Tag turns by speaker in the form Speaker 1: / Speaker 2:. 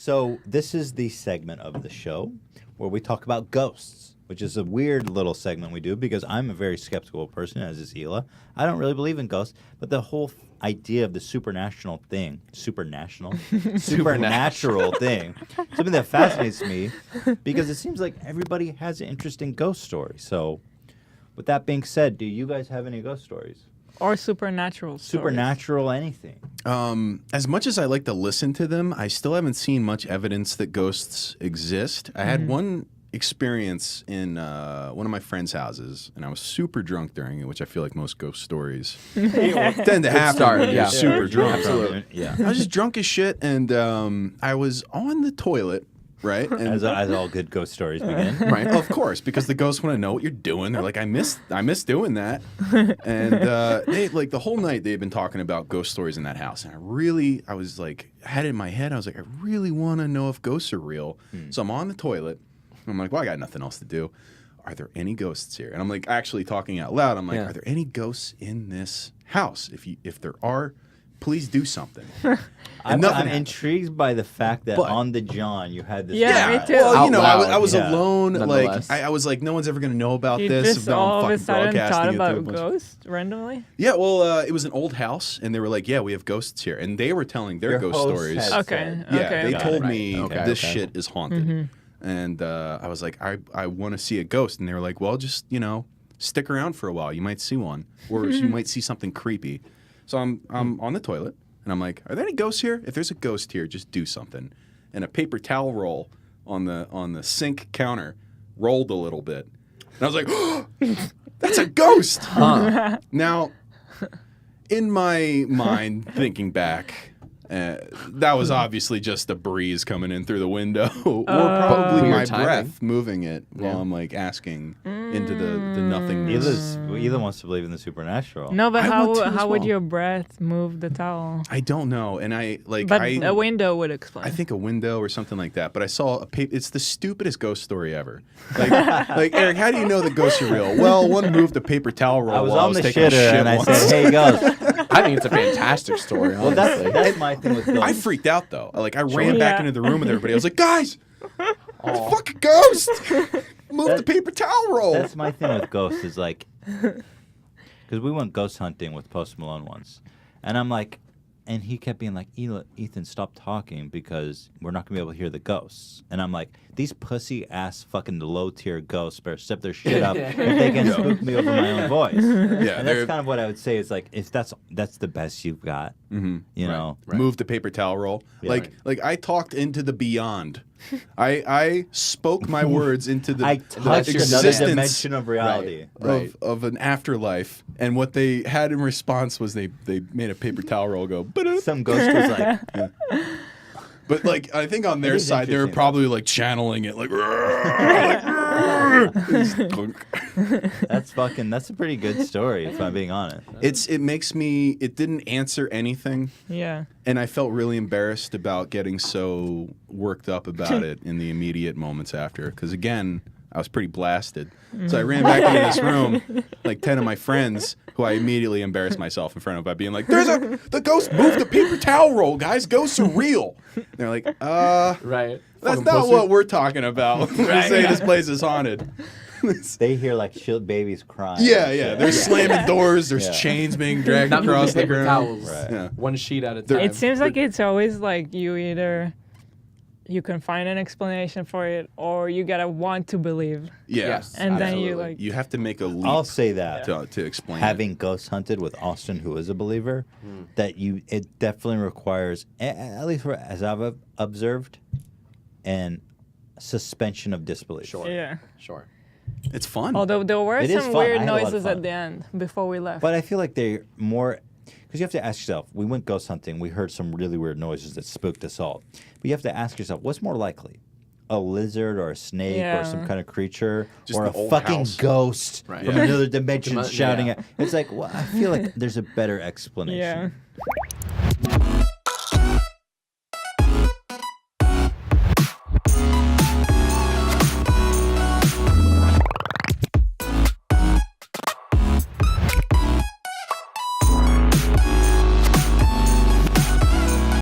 Speaker 1: So this is the segment of the show where we talk about ghosts, which is a weird little segment we do because I'm a very skeptical person, as is Hila. I don't really believe in ghosts, but the whole idea of the supernatural thing, supernatural thing, something that fascinates me because it seems like everybody has an interesting ghost story. So with that being said, do you guys have any ghost stories?
Speaker 2: Or supernatural stories.
Speaker 1: Supernatural anything.
Speaker 3: As much as I like to listen to them, I still haven't seen much evidence that ghosts exist. I had one experience in one of my friends' houses, and I was super drunk during it, which I feel like most ghost stories tend to happen when you're super drunk.
Speaker 4: Absolutely.
Speaker 1: Yeah.
Speaker 3: I was just drunk as shit, and I was on the toilet, right? And
Speaker 1: As all good ghost stories begin.
Speaker 3: right, of course, because the ghosts want to know what you're doing. They're like, I miss doing that. And they like the whole night they've been talking about ghost stories in that house. And I was like, had it in my head, I was like, I really want to know if ghosts are real. So I'm on the toilet. I'm like, well, I got nothing else to do. Are there any ghosts here? And I'm like actually talking out loud. I'm like, are there any ghosts in this house? If there are, please do something.
Speaker 1: I'm intrigued by the fact that on the John you had this.
Speaker 2: Yeah, me too.
Speaker 3: Well, you know,
Speaker 4: Out loud,
Speaker 3: I was alone. Like
Speaker 4: nonetheless.
Speaker 3: I was like, no one's ever gonna know about
Speaker 2: You
Speaker 3: this.
Speaker 2: just
Speaker 3: if
Speaker 2: all
Speaker 3: I'm
Speaker 2: of a
Speaker 3: fucking
Speaker 2: sudden thought
Speaker 3: broadcasting it to a
Speaker 2: about
Speaker 3: bunch of-
Speaker 2: ghosts randomly?
Speaker 3: Yeah, well, it was an old house, and they were like, yeah, we have ghosts here, and they were telling their
Speaker 1: Your
Speaker 3: ghost
Speaker 1: host
Speaker 3: stories.
Speaker 1: had
Speaker 2: Okay.
Speaker 1: said-
Speaker 3: Yeah, they
Speaker 2: okay.
Speaker 3: told
Speaker 4: Right.
Speaker 3: me
Speaker 4: Okay,
Speaker 3: this
Speaker 4: okay.
Speaker 3: shit is haunted, and I was like, I want to see a ghost, and they were like, well, just stick around for a while, you might see one, or you might see something creepy. So I'm on the toilet, and I'm like, are there any ghosts here? If there's a ghost here, just do something. And a paper towel roll on the sink counter rolled a little bit, and I was like, oh, that's a ghost. Now, in my mind, thinking back. That was obviously just a breeze coming in through the window, or probably
Speaker 4: Weird
Speaker 3: my
Speaker 4: timing.
Speaker 3: breath moving it while I'm like asking into the nothingness.
Speaker 1: Either wants to believe in the supernatural.
Speaker 2: No, but
Speaker 3: I want to as
Speaker 2: how would
Speaker 3: well.
Speaker 2: your breath move the towel?
Speaker 3: I don't know, and
Speaker 2: But a window would explain.
Speaker 3: I think a window or something like that. But I saw a paper. It's the stupidest ghost story ever. Like Eric, how do you know that ghosts are real? Well, one moved a paper towel roll
Speaker 1: I was
Speaker 3: while
Speaker 1: on the
Speaker 3: taking a
Speaker 1: shitter
Speaker 3: shit
Speaker 1: and I
Speaker 3: once.
Speaker 1: said, "Hey, ghost."
Speaker 4: I think it's a fantastic story.
Speaker 1: Well, that's my thing with ghosts.
Speaker 3: I freaked out though. Like I ran back
Speaker 2: Yeah.
Speaker 3: into the room with everybody. I was like, guys, it's a fucking ghost. Move the paper towel roll.
Speaker 1: That's my thing with ghosts is like, because we went ghost hunting with Post Malone once, and I'm like, and he kept being like, Ethan, stop talking because we're not gonna be able to hear the ghosts. And I'm like, these pussy ass fucking low tier ghosts better step their shit up if they can spook me over my own voice.
Speaker 3: Yeah,
Speaker 1: and
Speaker 3: they're-
Speaker 1: that's kind of what I would say is like, if that's the best you've got, you know.
Speaker 3: Move the paper towel roll.
Speaker 1: Yeah.
Speaker 3: Like I talked into the beyond. I spoke my words into the
Speaker 1: I touched another
Speaker 3: existence
Speaker 1: dimension of reality.
Speaker 4: Right.
Speaker 3: of an afterlife, and what they had in response was they made a paper towel roll go. "Ba-da."
Speaker 1: Some ghost was like,
Speaker 3: But like I think on their
Speaker 1: is
Speaker 3: side they were
Speaker 1: interesting,
Speaker 3: probably like channeling it like.
Speaker 1: that's a pretty good story if I'm being honest.
Speaker 3: It didn't answer anything.
Speaker 2: Yeah.
Speaker 3: And I felt really embarrassed about getting so worked up about it in the immediate moments after. Because, again, I was pretty blasted. So I ran back into this room, like 10 of my friends, who I immediately embarrassed myself in front of by being like, the ghost moved the paper towel roll, guys. Ghosts are real. And they're like,
Speaker 4: Right.
Speaker 3: that's
Speaker 4: Fucking
Speaker 3: not
Speaker 4: pussy.
Speaker 3: what we're talking about when we say this place is haunted.
Speaker 1: They hear like babies crying.
Speaker 3: Yeah. They're slamming doors. There's
Speaker 1: Yeah.
Speaker 3: chains being dragged
Speaker 4: Not
Speaker 3: across
Speaker 4: moving
Speaker 3: the
Speaker 4: paper
Speaker 3: ground.
Speaker 4: towels.
Speaker 1: Right.
Speaker 3: Yeah.
Speaker 4: One sheet at a time.
Speaker 2: It seems like it's always like you can find an explanation for it or you gotta want to believe.
Speaker 3: Yeah.
Speaker 4: Yes.
Speaker 2: And then you
Speaker 4: Absolutely.
Speaker 2: like
Speaker 3: You have to make a leap
Speaker 1: I'll say that.
Speaker 3: to explain
Speaker 1: Having ghost hunted with Austin, who is a believer, that it definitely requires, at least as I've observed, an suspension of disbelief.
Speaker 4: Sure.
Speaker 2: yeah.
Speaker 4: Sure.
Speaker 3: it. It's fun.
Speaker 2: Although there were
Speaker 1: It is
Speaker 2: some
Speaker 1: fun. I
Speaker 2: weird
Speaker 1: had a lot of
Speaker 2: noises
Speaker 1: fun.
Speaker 2: at the end before we left.
Speaker 1: But I feel like they're more, because you have to ask yourself, we went ghost hunting, we heard some really weird noises that spooked us all. But you have to ask yourself, what's more likely? A lizard or a snake or some
Speaker 2: Yeah.
Speaker 1: kind of creature
Speaker 3: Just
Speaker 1: or
Speaker 3: an
Speaker 1: a
Speaker 3: old
Speaker 1: fucking
Speaker 3: house.
Speaker 1: ghost
Speaker 4: Right.
Speaker 1: from
Speaker 3: Yeah.
Speaker 1: another dimension
Speaker 4: Yeah.
Speaker 1: shouting at. It's like, well, I feel like there's a better explanation.
Speaker 2: yeah.